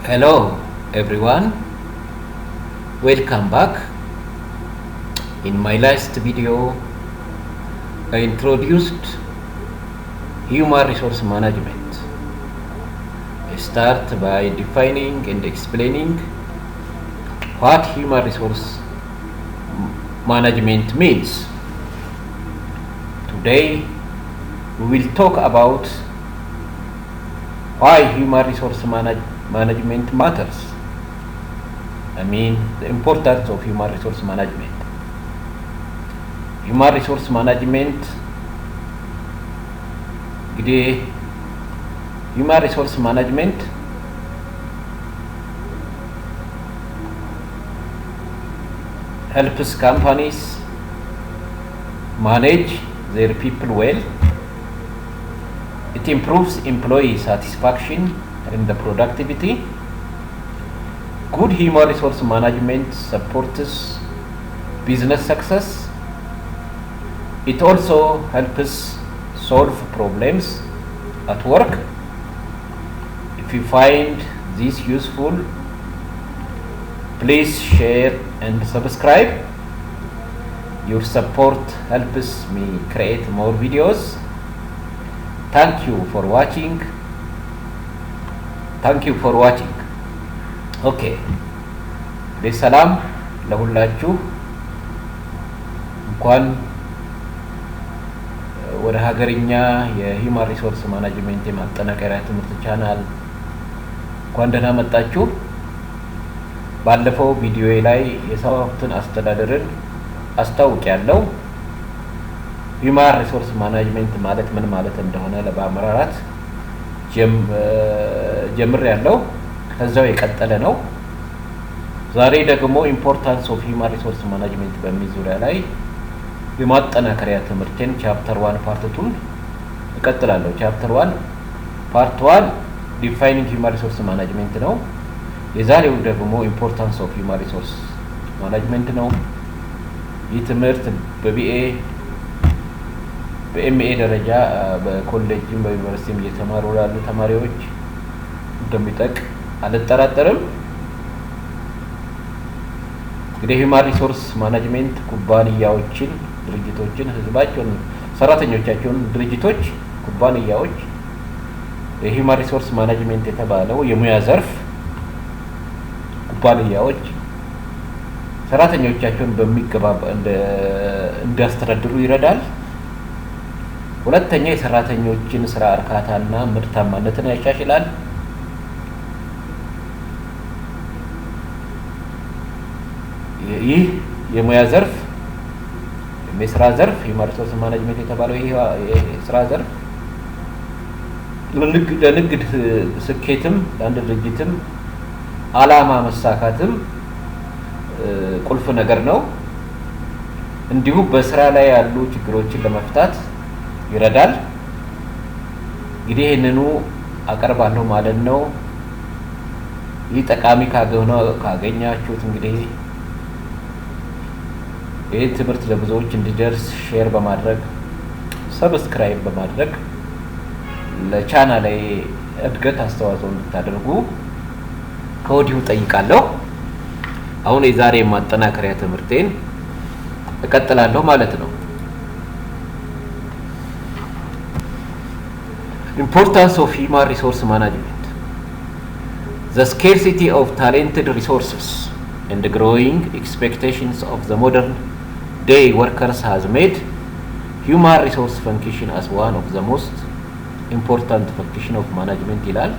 Hello everyone, welcome back. In my last video, I introduced human resource management. I start by defining and explaining what human resource management means. Today, we will talk about why human resource management matters. I mean, the importance of human resource management. Human resource management human resource management helps companies manage their people well. It improves employee satisfaction and the productivity. Good human resource management supports business success. It also helps solve problems at work. If you find this useful, please share and subscribe. Your support helps me create more videos. Thank you for watching. ኦኬ ሰላም ለሁላችሁ። እንኳን ወደ ሀገርኛ የሂውማን ሪሶርስ ማኔጅመንት የማጠናከሪያ ትምህርት ቻናል እንኳን ደህና መጣችሁ። ባለፈው ቪዲዮ ላይ የሰው ሀብትን አስተዳደርን አስታውቂያለሁ። ሂውማን ሪሶርስ ማኔጅመንት ማለት ምን ማለት እንደሆነ ለማብራራት ጀምሬያለሁ። ከዛው የቀጠለ ነው። ዛሬ ደግሞ ኢምፖርታንስ ኦፍ ሂውማን ሪሶርስ ማኔጅመንት በሚል ዙሪያ ላይ የማጠናከሪያ ትምህርቴን ቻፕተር 1 ፓርት 2 እቀጥላለሁ። ቻፕተር 1 ፓርት 1 ዲፋይኒንግ ሂውማን ሪሶርስ ማኔጅመንት ነው። የዛሬው ደግሞ ኢምፖርታንስ ኦፍ ሂውማን ሪሶርስ ማኔጅመንት ነው። ይህ ትምህርት በኤምኤ ደረጃ በኮሌጅም በዩኒቨርሲቲም እየተማሩ ላሉ ተማሪዎች እንደሚጠቅም አልጠራጠርም። እንግዲህ ሂውማን ሪሶርስ ማኔጅመንት ኩባንያዎችን፣ ድርጅቶችን፣ ህዝባቸውን፣ ሰራተኞቻቸውን፣ ድርጅቶች፣ ኩባንያዎች የሂውማን ሪሶርስ ማኔጅመንት የተባለው የሙያ ዘርፍ ኩባንያዎች ሰራተኞቻቸውን በሚገባ እንዲያስተዳድሩ ይረዳል። ሁለተኛ የሰራተኞችን ስራ እርካታና ምርታማነትን ያሻሽላል። ይህ የሙያ ዘርፍ የስራ ዘርፍ ሂውማን ሪሶርስ ማኔጅመንት የተባለው ይህ የስራ ዘርፍ ለንግድ ስኬትም ለአንድ ድርጅትም አላማ መሳካትም ቁልፍ ነገር ነው። እንዲሁም በስራ ላይ ያሉ ችግሮችን ለመፍታት ይረዳል። እንግዲህ ይህንኑ አቀርባለሁ ማለት ነው። ይህ ጠቃሚ ካገኛችሁት እንግዲህ ይህ ትምህርት ለብዙዎች እንዲደርስ ሼር በማድረግ ሰብስክራይብ በማድረግ ለቻናሌ እድገት አስተዋጽኦ እንድታደርጉ ከወዲሁ ጠይቃለሁ። አሁን የዛሬ ማጠናከሪያ ትምህርቴን እቀጥላለሁ ማለት ነው። Importance of human resource management. The scarcity of talented resources and the growing expectations of the modern day workers has made human resource function as one of the most important function of management ይላል።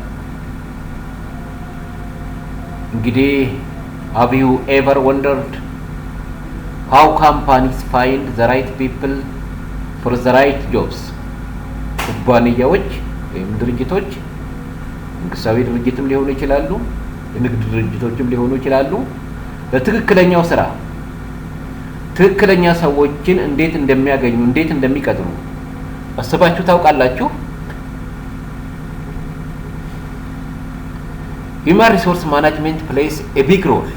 እንግዲህ have you ever wondered how companies find the right people for the right jobs? ኩባንያዎች ወይም ድርጅቶች መንግስታዊ ድርጅትም ሊሆኑ ይችላሉ፣ የንግድ ድርጅቶችም ሊሆኑ ይችላሉ። ለትክክለኛው ስራ ትክክለኛ ሰዎችን እንዴት እንደሚያገኙ እንዴት እንደሚቀጥሩ አስባችሁ ታውቃላችሁ? Human resource management plays a big role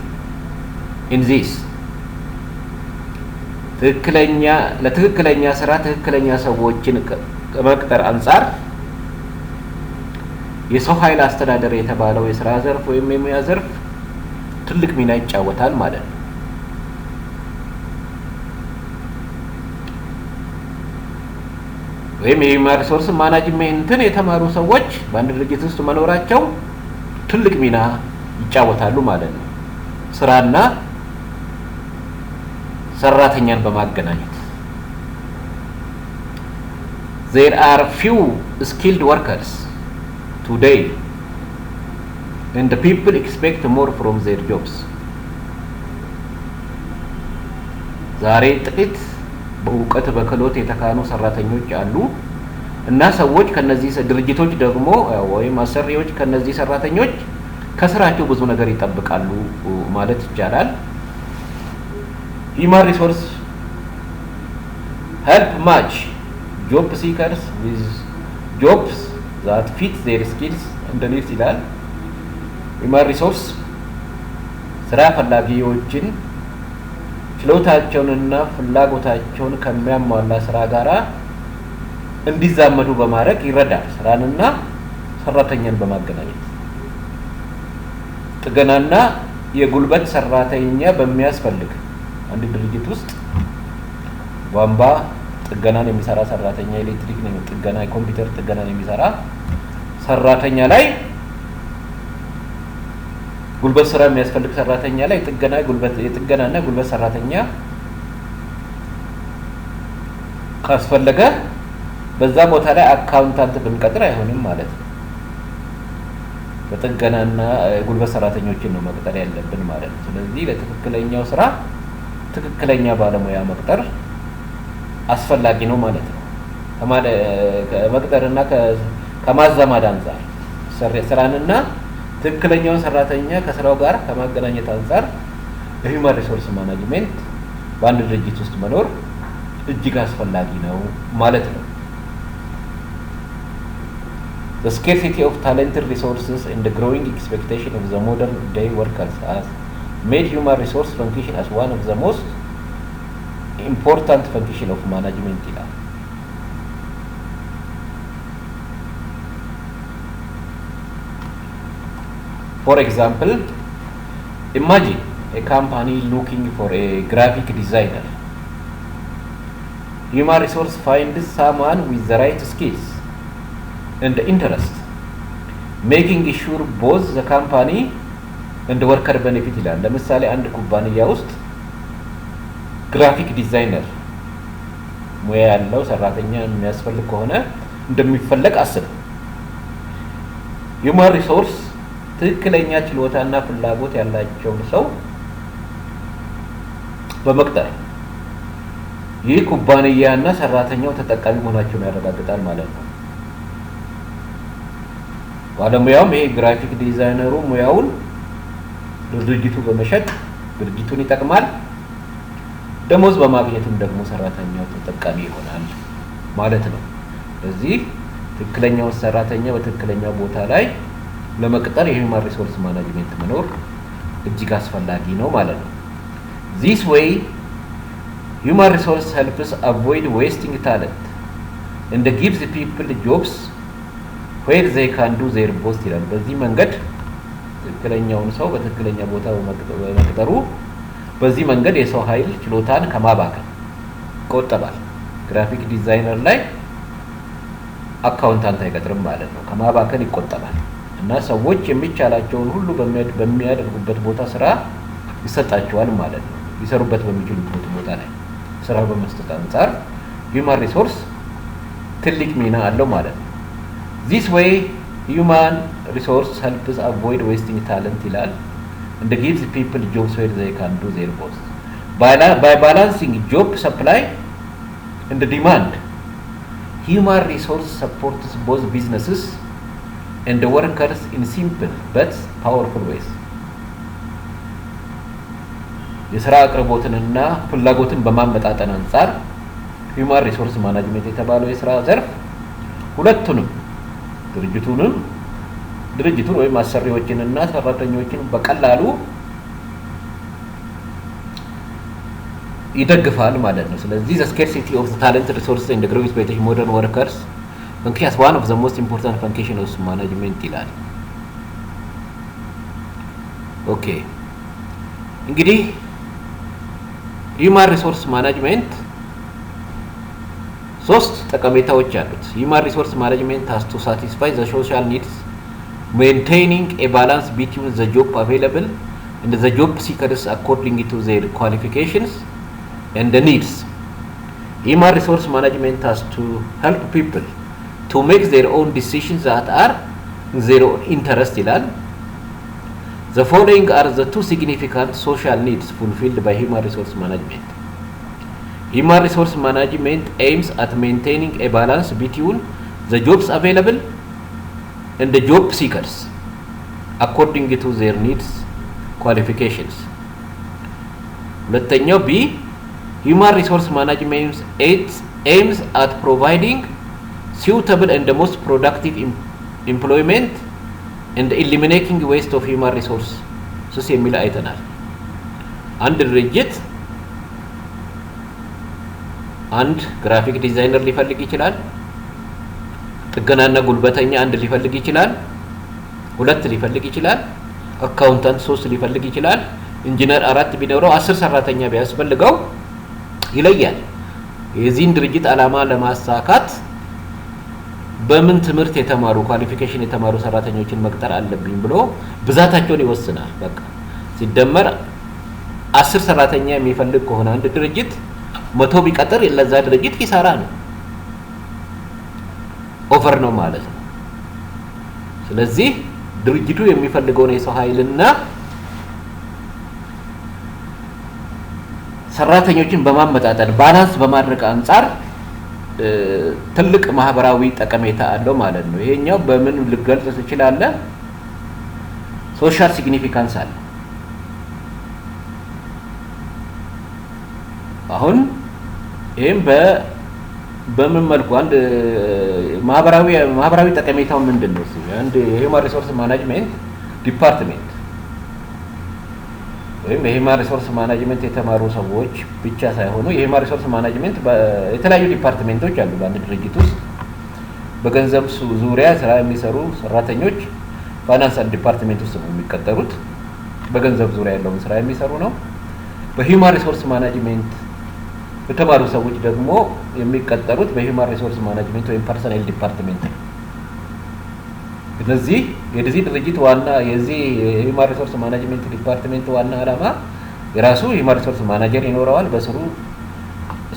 in this. ለትክክለኛ ስራ ትክክለኛ ሰዎችን ከመቅጠር አንፃር የሰው ኃይል አስተዳደር የተባለው የስራ ዘርፍ ወይም የሙያ ዘርፍ ትልቅ ሚና ይጫወታል ማለት ነው። ወይም የሂውማን ሪሶርስ ማናጅመንትን የተማሩ ሰዎች በአንድ ድርጅት ውስጥ መኖራቸው ትልቅ ሚና ይጫወታሉ ማለት ነው። ስራና ሰራተኛን በማገናኘት there are few skilled workers today and the people expect more from their jobs. ዛሬ ጥቂት በእውቀት በክህሎት የተካኑ ሰራተኞች አሉ እና ሰዎች ከነዚህ ድርጅቶች ደግሞ ወይም አሰሪዎች ከነዚህ ሰራተኞች ከስራቸው ብዙ ነገር ይጠብቃሉ ማለት ይቻላል። Human resource help match job seekers with jobs that fit their skills and needs ይላል። Human resource ስራ ፈላጊዎችን ችሎታቸውንና ፍላጎታቸውን ከሚያሟላ ስራ ጋራ እንዲዛመዱ በማድረግ ይረዳል። ስራንና ሰራተኛን በማገናኘት ጥገናና የጉልበት ሰራተኛ በሚያስፈልግ አንድ ድርጅት ውስጥ ቧንቧ ጥገናን የሚሰራ ሰራተኛ፣ ኤሌክትሪክ ነው ጥገና፣ ኮምፒውተር ጥገናን የሚሰራ ሰራተኛ ላይ ጉልበት ስራ የሚያስፈልግ ሰራተኛ ላይ የጥገናና ጉልበት ሰራተኛ ካስፈለገ በዛ ቦታ ላይ አካውንታንት ብንቀጥር አይሆንም ማለት ነው። በጥገናና ጉልበት ሰራተኞችን ነው መቅጠር ያለብን ማለት ነው። ስለዚህ ለትክክለኛው ስራ ትክክለኛ ባለሙያ መቅጠር አስፈላጊ ነው ማለት ነው። ከመቅጠርና ከማዛማድ አንፃር ስራንና ትክክለኛውን ሰራተኛ ከስራው ጋር ከማገናኘት አንፃር የሂውማን ሪሶርስ ማናጅመንት በአንድ ድርጅት ውስጥ መኖር እጅግ አስፈላጊ ነው ማለት ነው። The scarcity of talented resources and the growing expectation of the modern day workers has made human resource function as one of the most important function of management ይላል። For example, imagine a company looking for a graphic designer. Human resource finds someone with the right skills and interest, making sure both the company and the worker benefit ይላል። ለምሳሌ አንድ ኩባንያ ውስጥ ግራፊክ ዲዛይነር ሙያ ያለው ሰራተኛ የሚያስፈልግ ከሆነ እንደሚፈለግ አስብ። Human resource ትክክለኛ ችሎታና ፍላጎት ያላቸውን ሰው በመቅጠር ይህ ኩባንያና ሰራተኛው ተጠቃሚ መሆናቸውን ያረጋግጣል ማለት ነው። ባለሙያውም ይሄ ግራፊክ ዲዛይነሩ ሙያውን ድርጅቱ በመሸጥ ድርጅቱን ይጠቅማል፣ ደሞዝ በማግኘትም ደግሞ ሰራተኛው ተጠቃሚ ይሆናል ማለት ነው። ስለዚህ ትክክለኛው ሰራተኛ በትክክለኛው ቦታ ላይ ለመቅጠር የሂውማን ሪሶርስ ማናጅመንት መኖር እጅግ አስፈላጊ ነው ማለት ነው። This way human resource helps avoid wasting talent and gives people jobs where they can do their best ይላል። በዚህ መንገድ ትክክለኛውን ሰው በትክክለኛ ቦታ በመቅጠሩ በዚህ መንገድ የሰው ኃይል ችሎታን ከማባከን ይቆጠባል። ግራፊክ ዲዛይነር ላይ አካውንታንት አይቀጥርም ማለት ነው። ከማባከን ይቆጠባል እና ሰዎች የሚቻላቸውን ሁሉ በሚያደርጉበት ቦታ ስራ ይሰጣቸዋል ማለት ነው። ሊሰሩበት በሚችሉበት ቦታ ላይ ስራ በመስጠት አንፃር human resource ትልቅ ሚና አለው ማለት ነው። This way human resource helps avoid wasting talent ይላል and gives people jobs where they can do their best. By balancing job supply and demand, human resource supports both businesses and the workers in simple but powerful ways. የስራ አቅርቦትንና ፍላጎትን በማመጣጠን አንፃር ሂውማን ሪሶርስ ማናጅመንት የተባለው የስራ ዘርፍ ሁለቱንም ድርጅቱን ወይም አሰሪዎችንና ሰራተኞችን በቀላሉ ይደግፋል ማለት ነው። ስለዚህ the scarcity of the talent resources and the growing expectation modern workers function as one of the most important function of management ይላል። ኦኬ እንግዲህ human resource management ሶስት ጠቀሜታዎች አሉት። human resource management has to satisfy the social needs, maintaining a balance between the job available and the job seekers according to their qualifications and the needs. Human resource management has to help people to make their own decisions that are in their own interest ይላል። The following are the two significant social needs fulfilled by human resource management. Human resource management aims at maintaining a balance between the jobs available and the job seekers according to their needs qualifications. ሁለተኛው B, human resource management aims at providing suitable and the most productive employment and eliminating waste of human resources የሚል አይተናል። አንድ ድርጅት አንድ ግራፊክ ዲዛይነር ሊፈልግ ይችላል። ጥገናና ጉልበተኛ አንድ ሊፈልግ ይችላል። ሁለት ሊፈልግ ይችላል። አካውንታንት 3 ሊፈልግ ይችላል። ኢንጂነር 4 ቢኖረው 10 ሰራተኛ ቢያስፈልገው ይለያል። የዚህን ድርጅት ዓላማ ለማሳካት በምን ትምህርት የተማሩ ኳሊፊኬሽን የተማሩ ሰራተኞችን መቅጠር አለብኝ ብሎ ብዛታቸውን ይወስናል። በቃ ሲደመር 10 ሰራተኛ የሚፈልግ ከሆነ አንድ ድርጅት 100 ቢቀጥር ለዛ ድርጅት ኪሳራ ነው፣ ኦፈር ነው ማለት ነው። ስለዚህ ድርጅቱ የሚፈልገውን የሰው ኃይልና ሰራተኞችን በማመጣጠን ባላንስ በማድረግ አንፃር ትልቅ ማህበራዊ ጠቀሜታ አለው ማለት ነው። ይሄኛው በምን ልገልጽ ትችላለህ? ሶሻል ሲግኒፊካንስ አለ። አሁን ይሄም በምን መልኩ አንድ ማህበራዊ ጠቀሜታው ምንድነው? አንድ የሂውማን ሪሶርስ ማኔጅመንት ዲፓርትመንት ወይም የሂውማን ሪሶርስ ማኔጅመንት የተማሩ ሰዎች ብቻ ሳይሆኑ የሂውማን ሪሶርስ ማኔጅመንት የተለያዩ ዲፓርትመንቶች አሉ በአንድ ድርጅት ውስጥ። በገንዘብ ዙሪያ ስራ የሚሰሩ ሰራተኞች ፋይናንስ ዲፓርትመንት ውስጥ ነው የሚቀጠሩት። በገንዘብ ዙሪያ ያለውን ስራ የሚሰሩ ነው። በሂውማን ሪሶርስ ማኔጅመንት የተማሩ ሰዎች ደግሞ የሚቀጠሩት በሂውማን ሪሶርስ ማኔጅመንት ወይም ፐርሰናል ዲፓርትመንት ነው። ስለዚህ የዚህ ድርጅት ዋና የዚህ ሂውማን ሪሶርስ ማኔጅመንት ዲፓርትመንት ዋና ዓላማ የራሱ ሂውማን ሪሶርስ ማኔጀር ይኖረዋል፣ በስሩ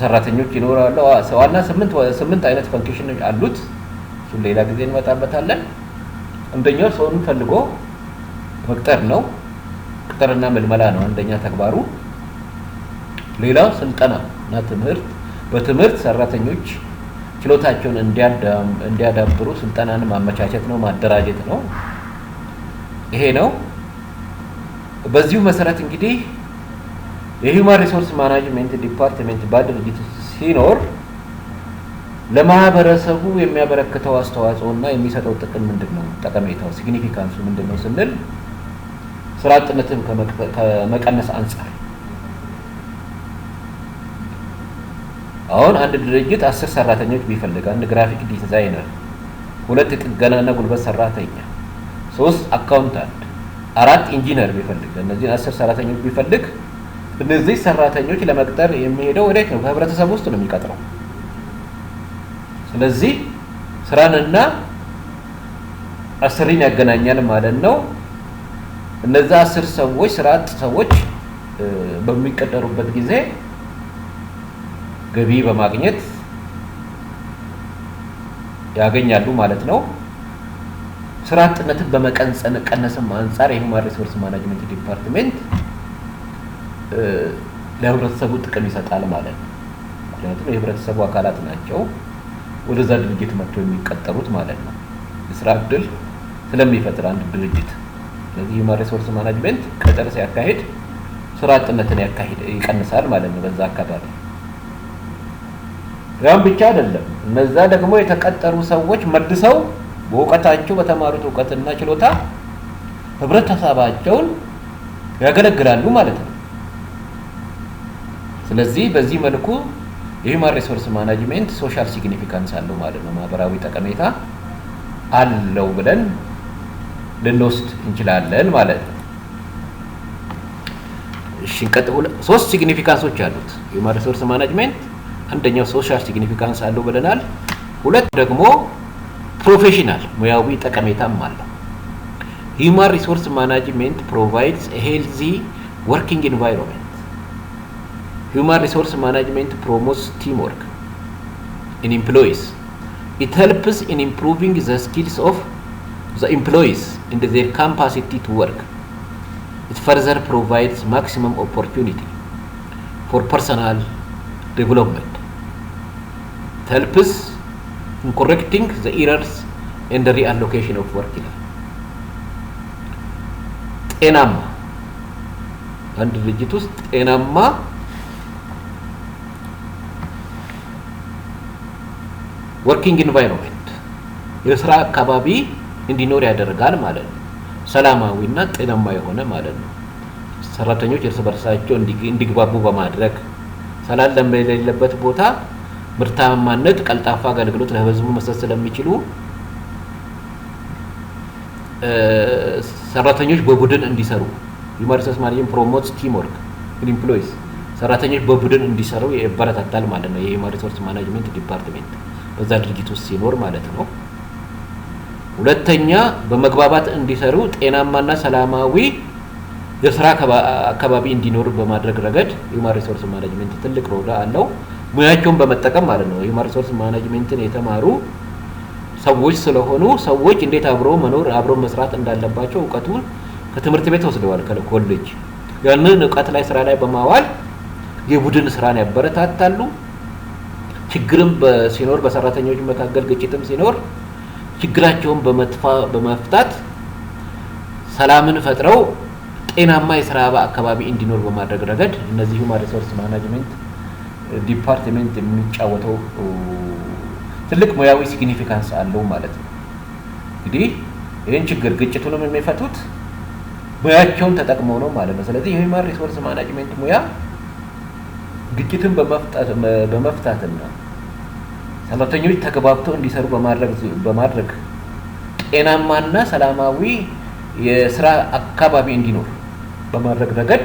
ሰራተኞች ይኖራሉ። ዋና 8 አይነት ፈንክሽን አሉት። እሱን ሌላ ጊዜ እንመጣበታለን። አንደኛው ሰውን ፈልጎ መቅጠር ነው። ቅጥርና መልመላ ነው አንደኛ ተግባሩ። ሌላው ስልጠና እና ትምህርት፣ በትምህርት ሰራተኞች ችሎታቸውን እንዲያዳብሩ ስልጠናን ማመቻቸት ነው፣ ማደራጀት ነው። ይሄ ነው። በዚሁ መሰረት እንግዲህ የሂውማን ሪሶርስ ማኔጅመንት ዲፓርትመንት በድርጅት ሲኖር ለማህበረሰቡ የሚያበረክተው አስተዋጽኦና የሚሰጠው ጥቅም ምንድነው? ጠቀሜታው ሲግኒፊካንሱ ምንድነው ስንል ስራ አጥነትን ከመቀነስ አንፃር አሁን አንድ ድርጅት 10 ሰራተኞች ቢፈልግ አንድ ግራፊክ ዲዛይነር፣ 2 ጥገናና ጉልበት ሰራተኛ፣ 3 አካውንታንት፣ 4 ኢንጂነር ቢፈልግ እነዚህ 10 ሰራተኞች ቢፈልግ እነዚህ ሰራተኞች ለመቅጠር የሚሄደው ወዴት ነው? በህብረተሰብ ውስጥ ነው የሚቀጥረው። ስለዚህ ስራንና አሰሪን ያገናኛል ማለት ነው። እነዛ 10 ሰዎች ስራ አጥ ሰዎች በሚቀጠሩበት ጊዜ ገቢ በማግኘት ያገኛሉ ማለት ነው። ስራ አጥነትን በመቀነስም አንፃር የሂውማን ሪሶርስ ማኔጅመንት ዲፓርትመንት ለህብረተሰቡ ጥቅም ይሰጣል ማለት ነው። ምክንያቱም የህብረተሰቡ አካላት ናቸው ወደዛ ድርጅት መጥተው የሚቀጠሩት ማለት ነው። የስራ ዕድል ስለሚፈጥር አንድ ድርጅት። ስለዚህ ሂውማን ሪሶርስ ማኔጅመንት ቅጥር ሲያካሂድ ስራ አጥነትን ይቀንሳል ማለት ነው በዛ አካባቢ። ያም ብቻ አይደለም፣ እነዛ ደግሞ የተቀጠሩ ሰዎች መልሰው በእውቀታቸው በተማሩት እውቀትና ችሎታ ህብረተሰባቸውን ያገለግላሉ ማለት ነው። ስለዚህ በዚህ መልኩ የሂውማን ሪሶርስ ማናጅመንት ሶሻል ሲግኒፊካንስ አለው ማለት ነው። ማህበራዊ ጠቀሜታ አለው ብለን ልንወስድ እንችላለን ማለት ነው። እሺ እንቀጥል። 3 ሲግኒፊካንሶች አሉት ሂውማን ሪሶርስ ማናጅመንት። አንደኛው ሶሻል ሲግኒፊካንስ አለው ብለናል። 2 ደግሞ ፕሮፌሽናል ሙያዊ ጠቀሜታም አለው። ሂውማን ሪሶርስ ማናጅመንት ፕሮቫይድስ ኤ ሄልዚ ወርኪንግ ኢንቫይሮንመንት። Human resource management promotes teamwork in employees. It helps in improving the skills of the employees and their capacity to work. It further provides maximum opportunity for personal development. It helps in correcting the errors and the reallocation of work. ጤናማ አንድ ድርጅት ውስጥ ጤናማ ወርኪንግ ኢንቫይሮንመንት የስራ አካባቢ እንዲኖር ያደርጋል ማለት ነው። ሰላማዊና ጤናማ የሆነ ማለት ነው። ሰራተኞች እርስ በርሳቸው እንዲግባቡ በማድረግ ሰላም በሌለበት ቦታ ምርታማነት፣ ቀልጣፋ አገልግሎት ለህዝቡ መስጠት ስለሚችሉ ሰራተኞች በቡድን እንዲሰሩ ሂውማን ሪሶርስ ማኔጅመንት ፕሮሞትስ ቲም ወርክ ኢን ኤምፕሎይስ ሰራተኞች በቡድን እንዲሰሩ ያበረታታል ማለት ነው። የሂውማን ሪሶርስ ማኔጅመንት ዲፓርትመንት በዛ ድርጅት ውስጥ ሲኖር ማለት ነው። ሁለተኛ በመግባባት እንዲሰሩ ጤናማና ሰላማዊ የስራ አካባቢ እንዲኖር በማድረግ ረገድ ሂውማን ሪሶርስ ማኔጅመንት ትልቅ ሮል አለው። ሙያቸውን በመጠቀም ማለት ነው። ሂውማን ሪሶርስ ማኔጅመንትን የተማሩ ሰዎች ስለሆኑ ሰዎች እንዴት አብሮ መኖር አብሮ መስራት እንዳለባቸው እውቀቱን ከትምህርት ቤት ወስደዋል ከኮሌጅ። ያንን እውቀት ላይ ስራ ላይ በማዋል የቡድን ስራን ያበረታታሉ። ችግርም ሲኖር በሰራተኞች መካከል ግጭትም ሲኖር ችግራቸውን በመፍታት ሰላምን ፈጥረው ጤናማ የስራ አካባቢ እንዲኖር በማድረግ ረገድ እነዚህ ሂውማን ሪሶርስ ማኔጅመንት ዲፓርትመንት የሚጫወተው ትልቅ ሙያዊ ሲግኒፊካንስ አለው ማለት ነው። እንግዲህ ይህን ችግር ግጭቱንም የሚፈቱት ሙያቸውን ተጠቅመው ነው ማለት ነው። ስለዚህ የሂውማን ሪሶርስ ማኔጅመንት ሙያ ግጭትን በመፍታትና ሰራተኞች ተግባብተው እንዲሰሩ በማድረግ ጤናማና ሰላማዊ የስራ አካባቢ እንዲኖር በማድረግ ረገድ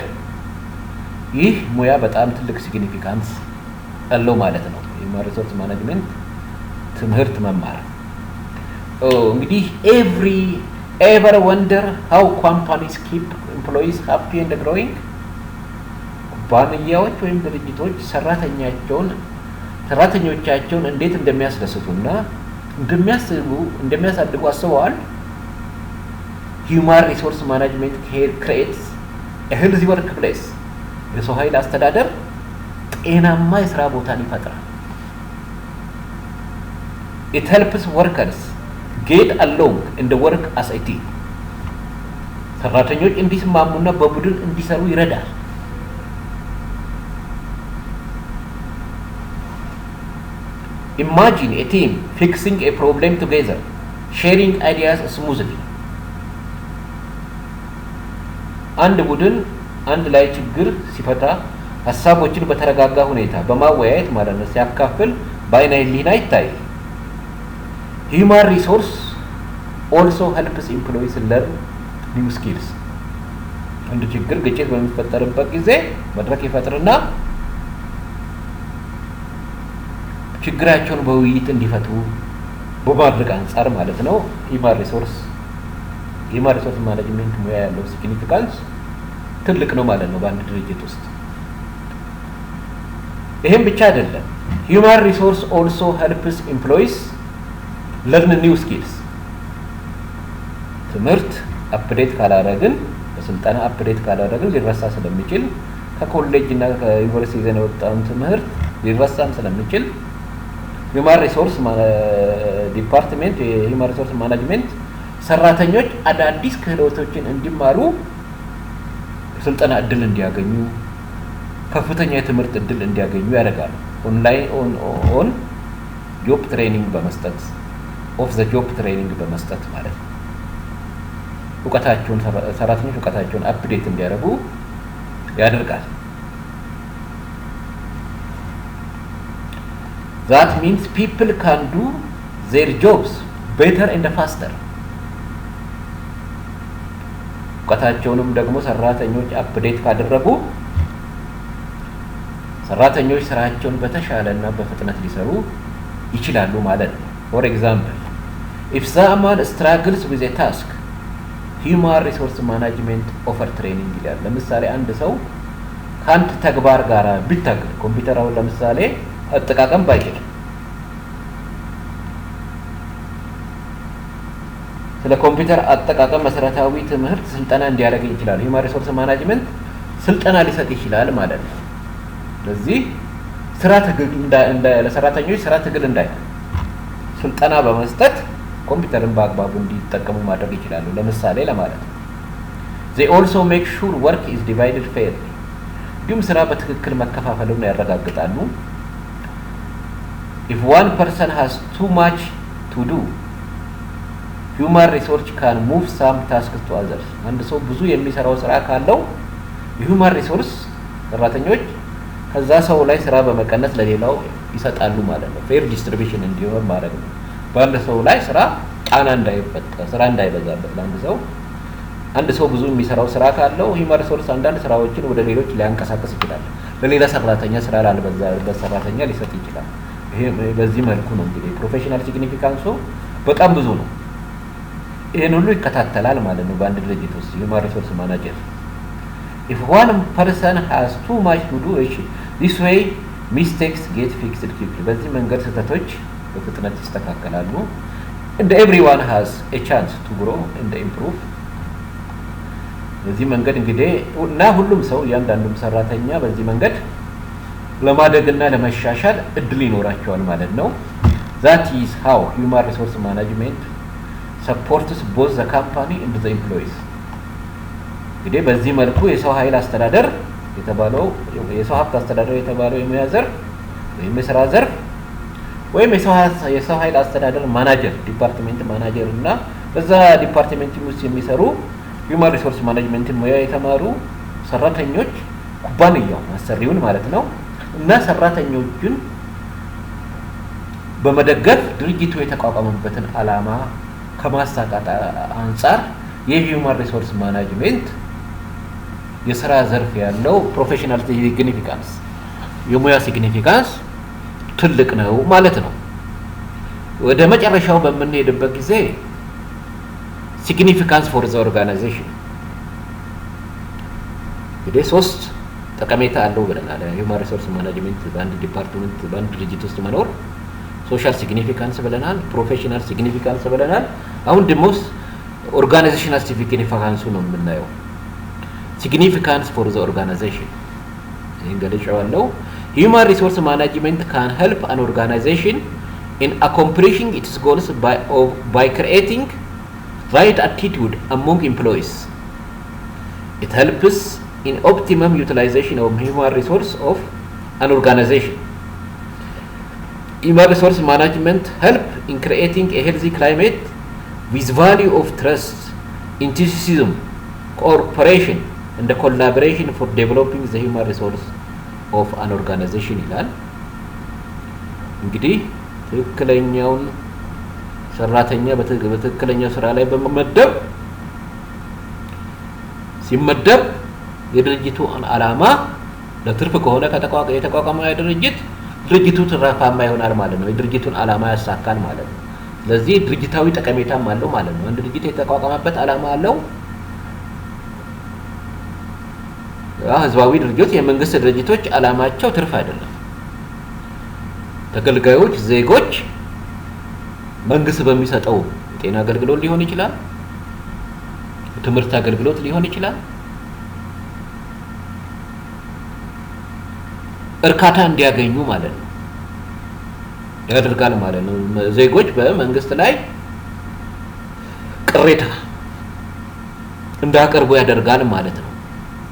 ይህ ሙያ በጣም ትልቅ ሲግኒፊካንስ አለው ማለት ነው። ሂውማን ሪሶርስ ማኔጅመንት ትምህርት መማር እንግዲህ ever wonder how companies keep employees happy and growing? ኩባንያዎች ወይም ድርጅቶች ሰራተኞቻቸውን እንዴት እንደሚያስደስቱና እንደሚያሳድጉ አስበዋል? ሂውማን ሪሶርስ ማኔጅመንት creates a healthy workplace. የሰው ኃይል አስተዳደር ጤናማ የስራ ቦታን ይፈጥራል። It helps workers get along and work as a team. ሰራተኞች እንዲስማሙና በቡድን እንዲሰሩ ይረዳል። Imagine a team fixing a problem together, sharing ideas smoothly. አንድ ቡድን አንድ ላይ ችግር ሲፈታ ሀሳቦችን በተረጋጋ ሁኔታ በማወያየት ማለት ነው ሲያካፍል በአይነ ህሊና ይታያል። Human resource also helps employees learn new skills. አንድ ችግር ግጭት በሚፈጠርበት ጊዜ መድረክ ይፈጥርና ችግራቸውን በውይይት እንዲፈቱ በማድረግ አንፃር ማለት ነው ሂውማን ሪሶርስ ማኔጅመንት ሙያ ያለው ሲግኒፊካንስ ትልቅ ነው ማለት ነው በአንድ ድርጅት ውስጥ። ይሄም ብቻ አይደለም። ሂውማን ሪሶርስ also helps employees learn new skills. ትምህርት አፕዴት ካላደረግን በስልጠና አፕዴት ካላደረግን ሊረሳ ስለሚችል ከኮሌጅ እና ከዩኒቨርሲቲ ዘን የወጣውን ትምህርት ሊረሳም ስለሚችል ሂውማን ሪሶርስ ዲፓርትመንት የሂውማን ሪሶርስ ማኔጅመንት ሰራተኞች አዳዲስ ክህሎቶችን እንዲማሩ ስልጠና እድል እንዲያገኙ ከፍተኛ የትምህርት እድል እንዲያገኙ ያደርጋሉ። ኦንላይን ኦን ጆብ ትሬኒንግ በመስጠት ኦፍ ዘ ጆብ ትሬኒንግ በመስጠት ማለት ነው። ሰራተኞች እውቀታቸውን አፕዴት እንዲያደርጉ ያደርጋል። that means people can do their jobs better and faster እውቀታቸውንም ደግሞ ሰራተኞች አፕዴት ካደረጉ ሰራተኞች ስራቸውን በተሻለና በፍጥነት ሊሰሩ ይችላሉ ማለት ነው። for example if someone struggles with a task human resource management offer training ይላል። ለምሳሌ አንድ ሰው ከአንድ ተግባር ጋር ቢታገል ኮምፒውተሩን ለምሳሌ አጠቃቀም ባይችል ስለ ኮምፒውተር አጠቃቀም መሰረታዊ ትምህርት ስልጠና እንዲያደርግ ይችላል። human resource management ስልጠና ሊሰጥ ይችላል ማለት ነው። ስለዚህ ስራ ትግል ለሰራተኞች ስራ ትግል እንዳይሆን ስልጠና በመስጠት ኮምፒውተርን በአግባቡ እንዲጠቀሙ ማድረግ ይችላሉ ለምሳሌ ለማለት ነው። they also make sure work is divided fairly እንዲሁም ስራ በትክክል መከፋፈሉን ያረጋግጣሉ። if one person has too much to do human resource can move some tasks to others አንድ ሰው ብዙ የሚሰራው ስራ ካለው human resource ሰራተኞች ከዛ ሰው ላይ ስራ በመቀነስ ለሌላው ይሰጣሉ ማለት ነው። ፌር ዲስትሪቢዩሽን እንዲሆን ማድረግ ነው። በአንድ ሰው ላይ ስራ ጫና እንዳይፈጠር ስራ እንዳይበዛበት አንድ ሰው ብዙ የሚሰራው ስራ ካለው human resource አንዳንድ ስራዎችን ወደ ሌሎች ሊያንቀሳቅስ ይችላል። ለሌላ ሰራተኛ ስራ ላልበዛበት ሰራተኛ ሊሰጥ ይችላል። ይሄ በዚህ መልኩ ነው እንግዲህ ፕሮፌሽናል ሲግኒፊካንሱ በጣም ብዙ ነው። ይሄን ሁሉ ይከታተላል ማለት ነው በአንድ ድርጅት ውስጥ human resource manager if one person has too much to do this way mistakes get fixed quickly በዚህ መንገድ ስህተቶች በፍጥነት ይስተካከላሉ and everyone has a chance to grow and improve በዚህ መንገድ እንግዲህ እና ሁሉም ሰው ያንዳንዱም ሰራተኛ በዚህ መንገድ ለማደግና ለመሻሻል እድል ይኖራቸዋል ማለት ነው። that is how human resource management supports both the company and the employees እንግዲህ በዚህ መልኩ የሰው ኃይል አስተዳደር የተባለው የሰው ሀብት አስተዳደር የተባለው የሙያ ዘርፍ ወይም የሥራ ዘርፍ ወይም የሰው ኃይል አስተዳደር ማናጀር ዲፓርትመንት ማናጀር እና በዛ ዲፓርትመንት ውስጥ የሚሰሩ human resource management ሙያ የተማሩ ሰራተኞች ኩባንያው አሰሪውን ማለት ነው እና ሰራተኞችን በመደገፍ ድርጅቱ የተቋቋመበትን ዓላማ ከማሳካት አንፃር የhuman resource management የሥራ ዘርፍ ያለው ፕሮፌሽናል ሲግኒፊካንስ የሙያ ሲግኒፊካንስ ትልቅ ነው ማለት ነው። ወደ መጨረሻው በመንሄድበት ጊዜ significance for the organization እንግዲህ ሶስት ጠቀሜታ አለው ብለናል። human resource management በአንድ ዲፓርትመንት በአንድ ድርጅት ውስጥ መኖር ሶሻል ሲግኒፊካንስ ብለናል፣ ፕሮፌሽናል ሲግኒፊካንስ ብለናል። አሁን ደግሞ ኦርጋናይዜሽናል ሲግኒፊካንሱ ነው የምናየው። significance for the organization እንገልጫዋለሁ። human resource management can help an organization in accomplishing its goals by creating right attitude among employees. It helps in optimum utilization of human resource of an organization. Human resource management help in creating a healthy climate with value of trust, enthusiasm, cooperation and the collaboration for developing the human resource of an organization ይላል። እንግዲህ ትክክለኛውን ሰራተኛ በትክክለኛው ስራ ላይ በመመደብ ሲመደብ የድርጅቱ ዓላማ ለትርፍ ከሆነ የተቋቋመ ድርጅቱ ትርፋማ ይሆናል ማለት ነው። የድርጅቱን ዓላማ ያሳካል ማለት ነው። ስለዚህ ድርጅታዊ ጠቀሜታም አለው ማለት ነው። አንድ ድርጅት የተቋቋመበት ዓላማ አለው። ህዝባዊ ድርጅቶች የመንግስት ድርጅቶች ዓላማቸው ትርፍ አይደለም። ተገልጋዮች ዜጎች መንግስት በሚሰጠው ጤና አገልግሎት ሊሆን ይችላል፣ ትምህርት አገልግሎት ሊሆን ይችላል፣ እርካታ እንዲያገኙ ማለት ነው ያደርጋል ማለት ነው። ዜጎች በመንግስት ላይ ቅሬታ እንዳቀርቡ ያደርጋል ማለት ነው።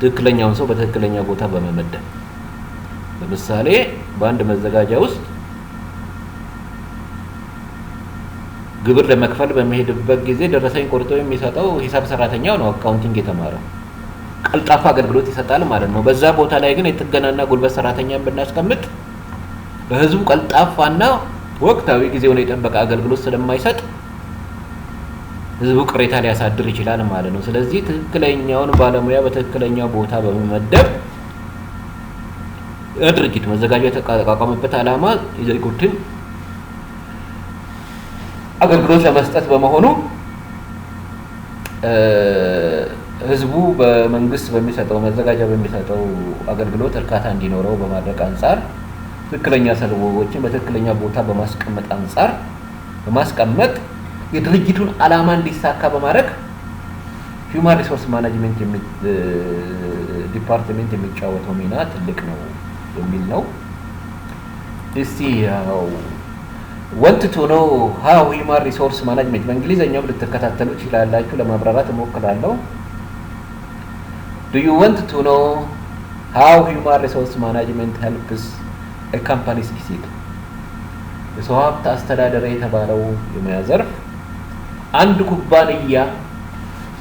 ትክክለኛውን ሰው በትክክለኛ ቦታ በመመደብ ለምሳሌ በአንድ መዘጋጃ ውስጥ ግብር ለመክፈል በመሄድበት ጊዜ ደረሰኝ ቆርጦ የሚሰጠው ሂሳብ ሰራተኛው ነው፣ አካውንቲንግ የተማረው ቀልጣፋ አገልግሎት ይሰጣል ማለት ነው። በዛ ቦታ ላይ ግን የጥገናና ጉልበት ሰራተኛን ብናስቀምጥ ለህዝቡ ቀልጣፋና ወቅታዊ ጊዜውን የጠበቀ አገልግሎት ስለማይሰጥ ህዝቡ ቅሬታ ሊያሳድር ይችላል ማለት ነው። ስለዚህ ትክክለኛውን ባለሙያ በትክክለኛው ቦታ በመመደብ ድርጅት መዘጋጀት የተቋቋመበት ዓላማ የዜጎችን አገልግሎት ለመስጠት በመሆኑ ህዝቡ በመንግስት በሚሰጠው መዘጋጃ በሚሰጠው አገልግሎት እርካታ እንዲኖረው በማድረግ አንፃር ትክክለኛ ሰዎችን በትክክለኛ ቦታ በማስቀመጥ የድርጅቱን ዓላማ እንዲሳካ በማድረግ ሂውማን ሪሶርስ ማኔጅመንት ዲፓርትመንት የሚጫወተው ሚና ትልቅ ነው የሚል ነው። እስቲ want to know how human resource management በእንግሊዘኛው ልትከታተሉ ይችላላችሁ፣ ለማብራራት እሞክራለሁ። Do you want to know how human resource management helps a company succeed? የሰው ሀብት አስተዳደር የተባለው የሙያ ዘርፍ አንድ ኩባንያ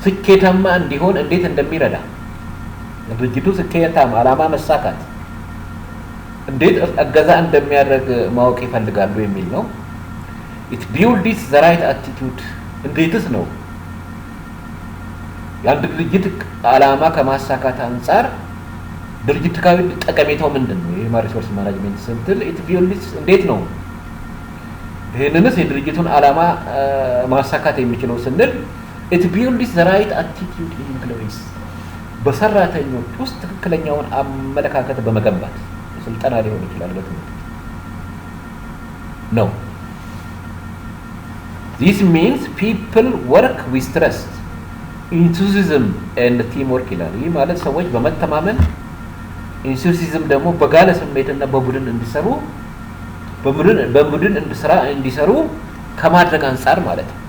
ስኬታማ እንዲሆን እንዴት እንደሚረዳ ድርጅቱ ስኬታማ ዓላማ መሳካት እንዴት እገዛ እንደሚያደርግ ማወቅ ይፈልጋሉ የሚል ነው። it builds the right attitude እንዴትስ ነው የአንድ ድርጅት ዓላማ ከማሳካት አንፃር ድርጅታዊ ጠቀሜታው ምንድነው? የሂውማን ሪሶርስ ማኔጅመንት ስንል it builds እንዴት ነው ይሄንንስ የድርጅቱን ዓላማ ማሳካት የሚችለው ስንል it builds the right attitude in employees በሰራተኞች ውስጥ ትክክለኛውን አመለካከት በመገንባት ስልጠና ሊሆን ይችላል በትምህርት ነው። This means people work with trust, enthusiasm and teamwork ይላል። ይህ ማለት ሰዎች በመተማመን enthusiasm ደግሞ በጋለ ስሜትና በቡድን እንዲሰሩ ከማድረግ አንፃር ማለት ነው።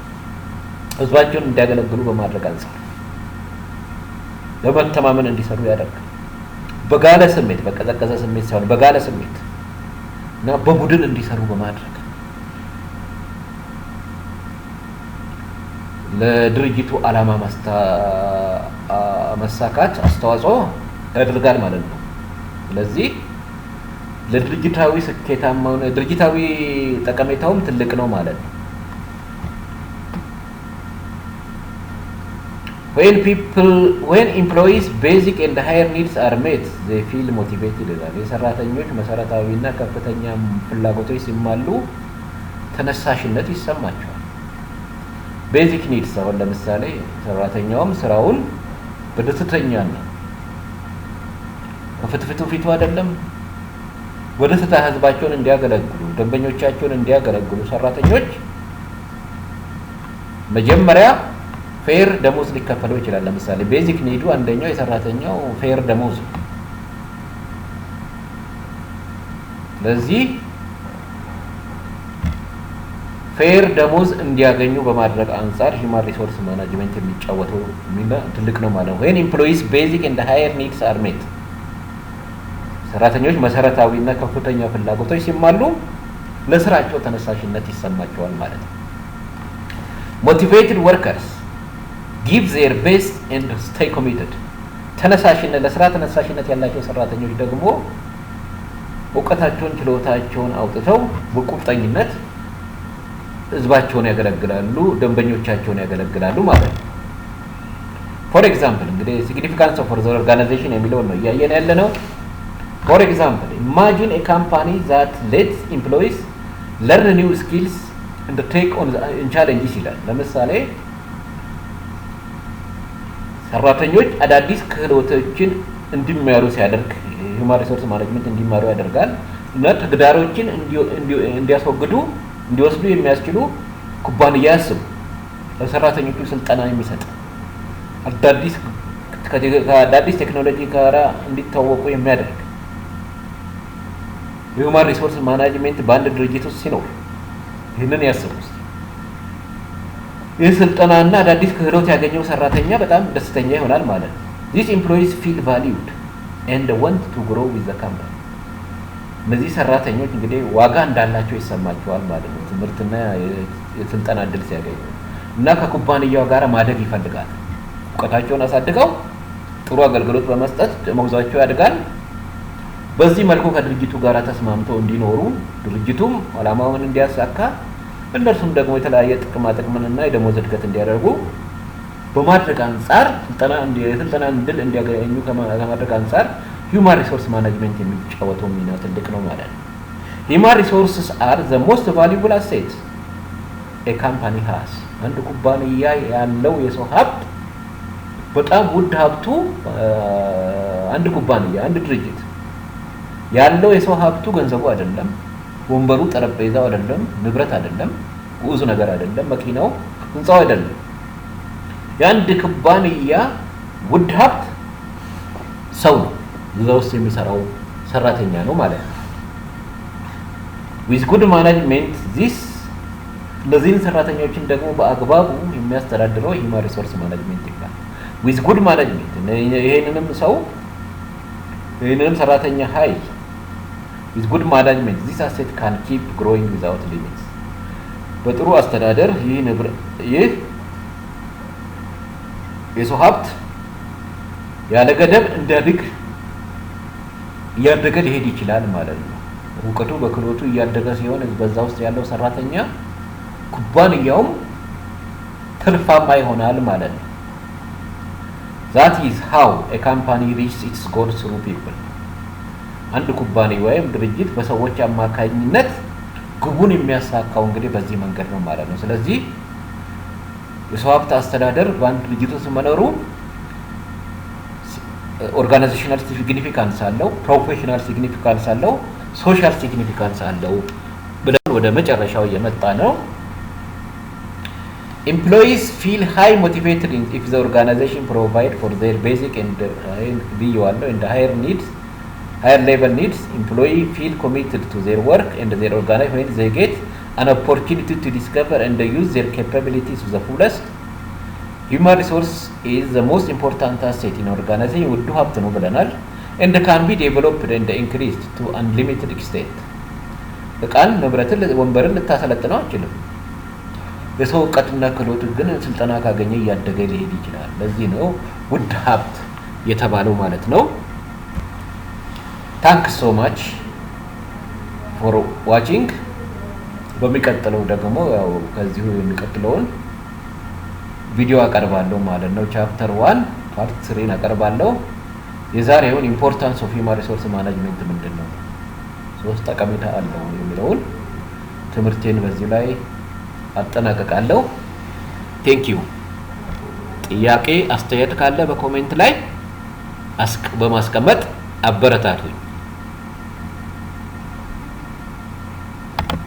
ህዝባቸውን እንዲያገለግሉ በማድረግ አንፃር በመተማመን እንዲሰሩ ያደርጋል። በጋለ ስሜት በቀዘቀዘ ስሜት ሳይሆን በጋለ ስሜት እና በቡድን እንዲሰሩ በማድረግ ለድርጅቱ ዓላማ መሳካት አስተዋጽኦ ያደርጋል ማለት ነው። ስለዚህ ለድርጅታዊ ስኬታማውን ድርጅታዊ ጠቀሜታውም ትልቅ ነው ማለት ነው። when employees basic and higher needs are met they feel motivated ይላል። የሰራተኞች መሰረታዊና ከፍተኛ ፍላጎቶች ሲሟሉ ተነሳሽነት ይሰማቸዋል። ቤዚክ ኒድስ አሁን ለምሳሌ ሰራተኛውም ስራውን በደስተኛና ከፍትፍቱ ፊቱ አይደለም በደስታ ህዝባቸውን እንዲያገለግሉ ደንበኞቻቸውን እንዲያገለግሉ ሰራተኞች መጀመሪያ ፌር ደሞዝ ሊከፈለው ይችላል። ለምሳሌ ቤዚክ ኒዱ አንደኛው የሰራተኛው ፌር ደሞዝ። ስለዚህ ፌር ደሞዝ እንዲያገኙ በማድረግ አንፃር ሂውማን ሪሶርስ ማኔጅመንት የሚጫወተው ሚና ትልቅ ነው ማለት ነው። when employees basic and higher needs are met ሰራተኞች መሰረታዊና ከፍተኛ ፍላጎቶች ሲሟሉ ለስራቸው ተነሳሽነት ይሰማቸዋል ማለት ነው። motivated workers give their best and stay committed ተነሳሽነት ለስራ ተነሳሽነት ያላቸው ሰራተኞች ደግሞ ዕውቀታቸውን ችሎታቸውን አውጥተው በቁርጠኝነት ህዝባቸውን ያገለግላሉ፣ ደንበኞቻቸውን ያገለግላሉ ማለት ነው። for example እንግዲህ significance of the organization የሚለው ነው ያየን ያለነው። for example imagine a company that lets employees learn new skills and take on challenges ይላል። ለምሳሌ ሰራተኞች አዳዲስ ክህሎቶችን እንዲማሩ ሲያደርግ ሂውማን ሪሶርስ ማኔጅመንት እንዲማሩ ያደርጋል እና ተግዳሮችን እንዲወስዱ የሚያስችሉ ኩባንያ ያስቡ ለሰራተኞቹ ስልጠና የሚሰጥ አዳዲስ ቴክኖሎጂ ጋር እንዲታወቁ የሚያደርግ ሂውማን ሪሶርስ ማኔጅመንት በአንድ ድርጅት ውስጥ ሲኖር ይህንን ያስቡ። ይህ ስልጠናና አዳዲስ ክህሎት ያገኘው ሰራተኛ በጣም ደስተኛ ይሆናል ማለት ነው። these employees feel valued and want to grow with the company እነዚህ ሰራተኞች እንግዲህ ዋጋ እንዳላቸው ይሰማቸዋል ማለት ነው። ትምህርትና የስልጠና እድል ሲያገኙ እና ከኩባንያው ጋር ማደግ ይፈልጋል። ዕውቀታቸውን አሳድገው ጥሩ አገልግሎት በመስጠት ደሞዛቸው ያድጋል። በዚህ መልኩ ከድርጅቱ ጋር ተስማምተው እንዲኖሩ ድርጅቱም ዓላማውን እንዲያሳካ እነርሱም ደግሞ የተለያየ ጥቅምንና የደሞዝ እድገት እንዲያደርጉ በማድረግ አንፃር የስልጠና እድል እንዲያገኙ ከማድረግ አንፃር ሂውማን ሪሶርስ ማኔጅመንት የሚጫወተው ሚና ትልቅ ነው ማለት ነው። ሂውማን ሪሶርስስ አር ዘ ሞስት ቫሉable asset a company has። አንድ ኩባንያ ያለው የሰው ሀብት በጣም ውድ ሀብቱ አንድ ኩባንያ አንድ ድርጅት ያለው የሰው ሀብቱ ገንዘቡ አይደለም፣ ወንበሩ፣ ጠረጴዛው አይደለም፣ ንብረት አይደለም፣ ብዙ ነገር አይደለም፣ መኪናው፣ ህንጻው አይደለም። የአንድ ኩባንያ ውድ ሀብት ሰው ነው፣ እዛ ውስጥ የሚሰራው ሰራተኛ ነው ማለት ነው። with good management እነዚህን ሰራተኞችን ደግሞ በአግባቡ የሚያስተዳድረው ሂውማን ሪሶርስ ማኔጅመንት ይባላል። with good management ይህንንም ሰራተኛ ኃይል with good management this asset can keep growing without limits። በጥሩ አስተዳደር ይህ የሰው ሀብት ያለ ገደብ እያደገ ሊሄድ ይችላል ማለት ነው። እውቀቱ በክህሎቱ እያደገ ሲሆን በዛ ውስጥ ያለው ሰራተኛ ኩባንያውም ትርፋማ ይሆናል ማለት ነው። that is how a company reaches its goals through people። አንድ ኩባንያ ወይም ድርጅት በሰዎች አማካኝነት ግቡን የሚያሳካው እንግዲህ በዚህ መንገድ ነው ማለት ነው። ስለዚህ የሰው ሀብት አስተዳደር በአንድ ድርጅት ውስጥ መኖሩ ኦርጋናይዜሽናል ሲግኒፊካንስ አለው፣ ፕሮፌሽናል ሲግኒፊካንስ አለው፣ ሶሻል ሲግኒፊካንስ አለው ብለን ወደ መጨረሻው የመጣ ነው። Employees feel high motivated if the organization provide for their basic and higher level needs. Employees feel committed to their work and their organization when they get an opportunity to discover and use their capabilities to the fullest. Human resource is the most important asset in organization ውዱ ሀብት ነው ብለናል and can be developed and increased to unlimited extent። እቃን ንብረትን ወንበርን ልታሰለጥነው አትችልም። የሰው እውቀትና ክህሎት ግን ስልጠና ካገኘ እያደገ ሊሄድ ይችላል። ለዚህ ነው ውድ ሀብት የተባለው ማለት ነው። ታንክስ ሶ ማች ፎር ዋቺንግ። በሚቀጥለው ደግሞ ያው ከዚሁ የሚቀጥለውን ቪዲዮ አቀርባለሁ ማለት ነው። ቻፕተር 1 ፓርት 3 አቀርባለሁ። የዛሬውን ኢምፖርታንስ ኦፍ ሂውማን ሪሶርስ ማኔጅመንት ምንድነው፣ ሶስት ጠቀሜታ አለው የሚለውን ትምህርቴን በዚህ ላይ አጠናቀቃለሁ። ቴንኪው። ጥያቄ አስተያየት ካለ በኮሜንት ላይ በማስቀመጥ አበረታቱኝ።